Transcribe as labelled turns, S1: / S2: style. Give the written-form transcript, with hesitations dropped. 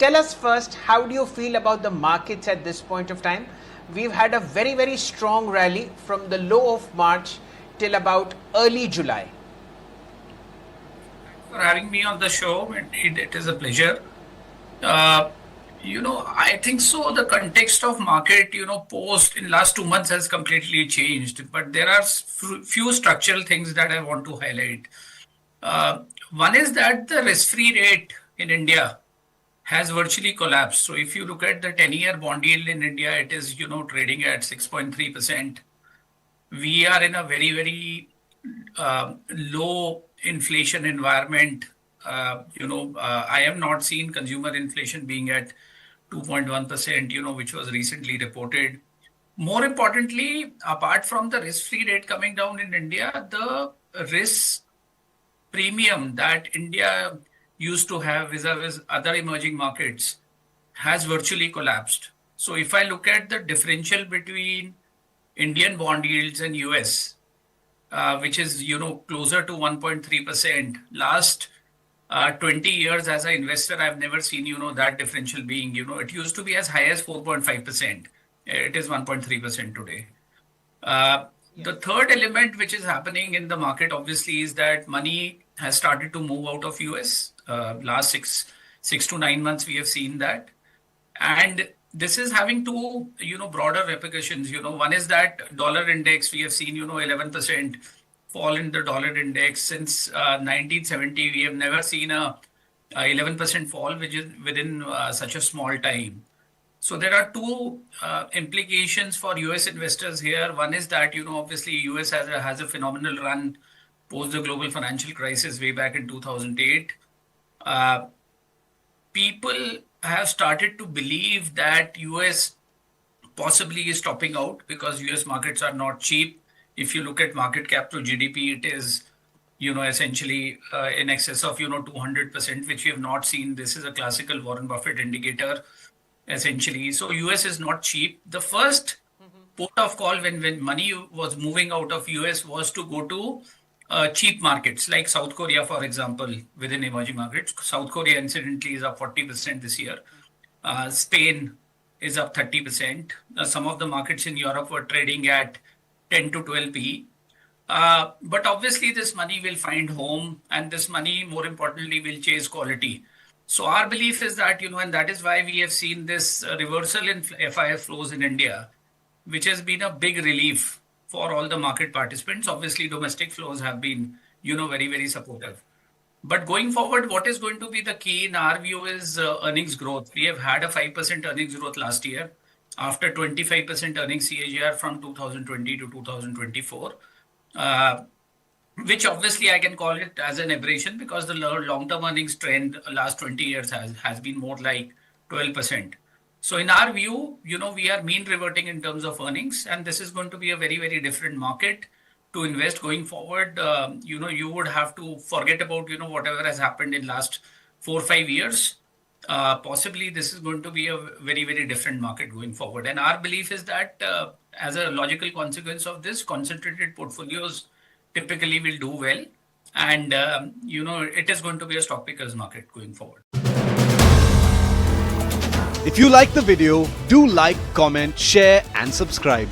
S1: Tell us first, how do you feel about the markets at this point of time? We've had a very, very strong rally from the low of March till about early July.
S2: For having me on the show. It is a pleasure. I think so. The context of market, post in last 2 months has completely changed. But there are few structural things that I want to highlight. One is that the risk-free rate in India has virtually collapsed. So if you look at the 10-year bond yield in India, it is, trading at 6.3%. We are in a very, very low inflation environment. I have not seen consumer inflation being at 2.1%, which was recently reported. More importantly, apart from the risk-free rate coming down in India, the risk premium that India used to have vis-a-vis other emerging markets has virtually collapsed. So if I look at the differential between Indian bond yields and US, which is closer to 1.3%. Last 20 years as an investor, I've never seen that differential being it used to be as high as 4.5%. It is 1.3% today. The third element which is happening in the market obviously is that money has started to move out of US. Last six to 9 months we have seen that, and this is having two broader repercussions. One is that dollar index. We have seen 11% fall in the dollar index since 1970. We have never seen a 11% fall, which is within such a small time. So there are two implications for US investors here. One is that obviously US has a phenomenal run post the global financial crisis way back in 2008. People have started to believe that US possibly is topping out because US markets are not cheap. If you look at market cap to GDP, it is essentially in excess of 200%, which we have not seen. This is a classical Warren Buffett indicator, essentially. So US is not cheap. The first port of call when money was moving out of US was to go to cheap markets like South Korea, for example, within emerging markets. South Korea, incidentally, is up 40% this year. Spain is up 30%. Some of the markets in Europe were trading at 10 to 12 P. But obviously, this money will find home, and this money, more importantly, will chase quality. So our belief is that, and that is why we have seen this reversal in FII flows in India, which has been a big relief for all the market participants. Obviously, domestic flows have been, very, very supportive. But going forward, what is going to be the key in our view is earnings growth. We have had a 5% earnings growth last year after 25% earnings CAGR from 2020 to 2024, which obviously I can call it as an aberration because the long-term earnings trend last 20 years has been more like 12%. So in our view, we are mean reverting in terms of earnings, and this is going to be a very, very different market to invest going forward. You would have to forget about, whatever has happened in last 4 or 5 years. Possibly this is going to be a very, very different market going forward. And our belief is that as a logical consequence of this, concentrated portfolios typically will do well. And, it is going to be a stock pickers market going forward.
S3: If you like the video, do like, comment, share and subscribe.